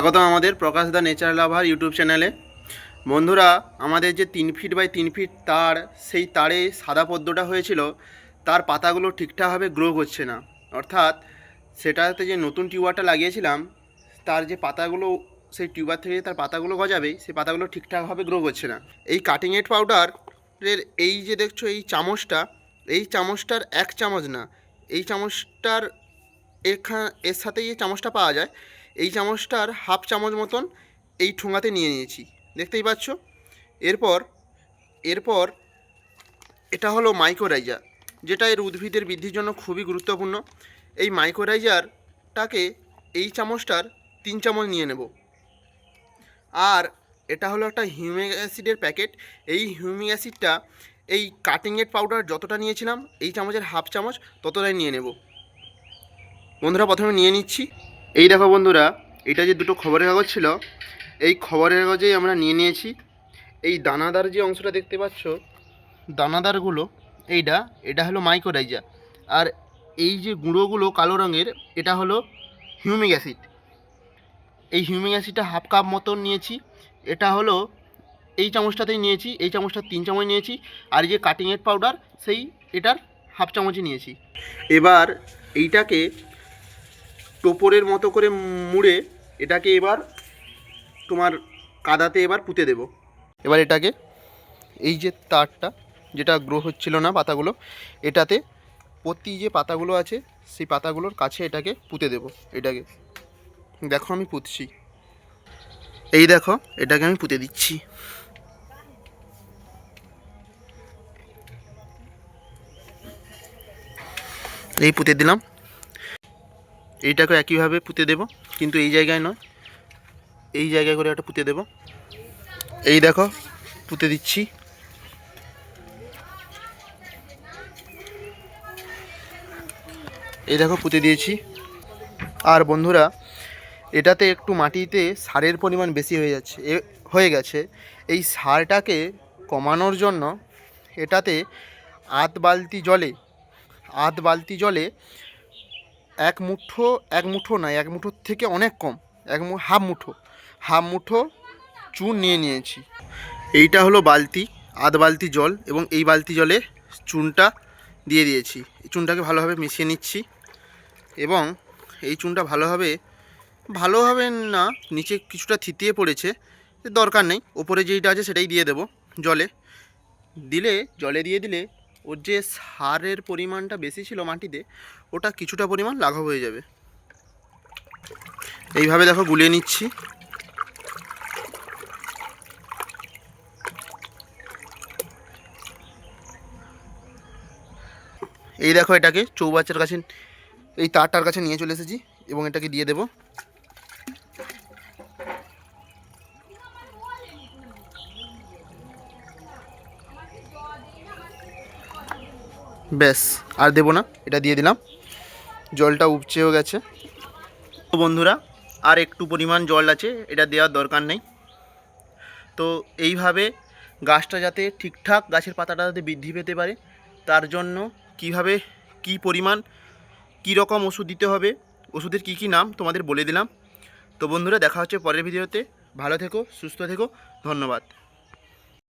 স্বাগতম আমাদের প্রকাশ দা নেচার লাভার ইউটিউব চ্যানেলে। বন্ধুরা, আমাদের যে 3 ফিট বাই 3 ফিট তার, সেই তারে সাদা পদ্মটা হয়েছিল, তার পাতাগুলো ঠিকঠাকভাবে গ্রো করছে না। অর্থাৎ সেটাতে যে নতুন টিউবারটা লাগিয়েছিলাম, তার যে পাতাগুলো সেই টিউবার থেকে তার পাতাগুলো গজাবে, সেই পাতাগুলো ঠিকঠাকভাবে গ্রো করছে না। এই কাটিং এড পাউডারের এই যে দেখছো এই চামচটা, এই চামচটার 1 চামচ না, এই চামচটার এর সাথে এই চামচটা পাওয়া যায়, এই চামচটার হাফ চামচ মতন এই ঠোঙাতে নিয়ে নিয়েছি, দেখতেই পাচ্ছ। এরপর এরপর এটা হলো মাইক্রোরাইজার, যেটা এর উদ্ভিদের বৃদ্ধির জন্য খুবই গুরুত্বপূর্ণ। এই মাইক্রোরাইজারটাকে এই চামচটার 3 চামচ নিয়ে নেব। আর এটা হলো একটা হিউমিক অ্যাসিডের প্যাকেট। এই হিউমিক অ্যাসিডটা এই কাটিং এড পাউডার যতটা নিয়েছিলাম, এই চামচের হাফ চামচ ততটাই নিয়ে নেব। বন্ধুরা, প্রথমে নিয়ে নিচ্ছি। এই দেখো বন্ধুরা, এটা যে দুটো খবরের কাগজ ছিল, এই খবরের কাগজেই আমরা নিয়ে নিয়েছি। এই দানাদার যে অংশটা দেখতে পাচ্ছ, দানাদারগুলো, এটা হলো মাইক্রোরাইজার। আর এই যে গুঁড়োগুলো কালো রঙের, এটা হলো হিউমিক অ্যাসিড। এই হিউমিক অ্যাসিডটা হাফ কাপ মতন নিয়েছি। এটা হলো এই চামচটাতেই নিয়েছি, এই চামচটা 3 চামচ নিয়েছি। আর এই যে কাটিং এড পাউডার, সেই এটার হাফ চামচই নিয়েছি। এবার এইটাকে টোপরের মতো করে মুড়ে এটাকে এবার তোমার কাদাতে এবার পুঁতে দেব। এবার এটাকে এই যে তারটা যেটা গ্রো হচ্ছিল না পাতাগুলো, এটাতে প্রতি যে পাতাগুলো আছে সেই পাতাগুলোর কাছে এটাকে পুঁতে দেব। এটাকে দেখো আমি পুঁতছি, এই দেখো এটাকে আমি পুঁতে দিচ্ছি। এই পুঁতে দিলাম। এইটাকে একইভাবে পুঁতে দেব, কিন্তু এই জায়গায় নয়, এই জায়গায় করে একটা পুঁতে দেব। এই দেখো পুঁতে দিচ্ছি। এই দেখো পুঁতে দিয়েছি। আর বন্ধুরা, এটাতে একটু মাটিতে সারের পরিমাণ বেশি হয়ে গেছে। এই সারটাকে কমানোর জন্য এটাতে আধ বালতি জলে এক মুঠোর থেকে অনেক কম, হাফ মুঠো চুন নিয়ে নিয়েছি। এইটা হলো বালতি, আধ বালতি জল, এবং এই বালতি জলে চুনটা দিয়ে দিয়েছি। এই চুনটাকে ভালোভাবে মিশিয়ে নিচ্ছি। এবং এই চুনটা ভালোভাবে না, নিচে কিছুটা থিতিয়ে পড়েছে, দরকার নেই, ওপরে যেইটা আছে সেটাই দিয়ে দেব। জলে দিয়ে দিলে ওর যে সারের পরিমাণটা বেশি ছিল মাটিতে, ওটা কিছুটা পরিমাণ লাঘব হয়ে যাবে। এইভাবে দেখো গুলিয়ে নিচ্ছি। এই দেখো এটাকে চৌবাচ্চার কাছে, এই তারটার কাছে নিয়ে চলে এসেছি এবং এটাকে দিয়ে দেব। ব্যাস, আর দেবো না, এটা দিয়ে দিলাম। জলটা উপচেও গেছে। তো বন্ধুরা, আর একটু পরিমাণ জল আছে, এটা দেওয়ার দরকার নেই। তো এইভাবে গাছটা যাতে ঠিকঠাক, গাছের পাতাটা যাতে বৃদ্ধি পেতে পারে, তার জন্য কিভাবে, কি পরিমাণ, কী রকম ওষুধ দিতে হবে, ওষুধের কী নাম তোমাদের বলে দিলাম। তো বন্ধুরা, দেখা হচ্ছে পরের ভিডিওতে। ভালো থেকো, সুস্থ থেকো, ধন্যবাদ।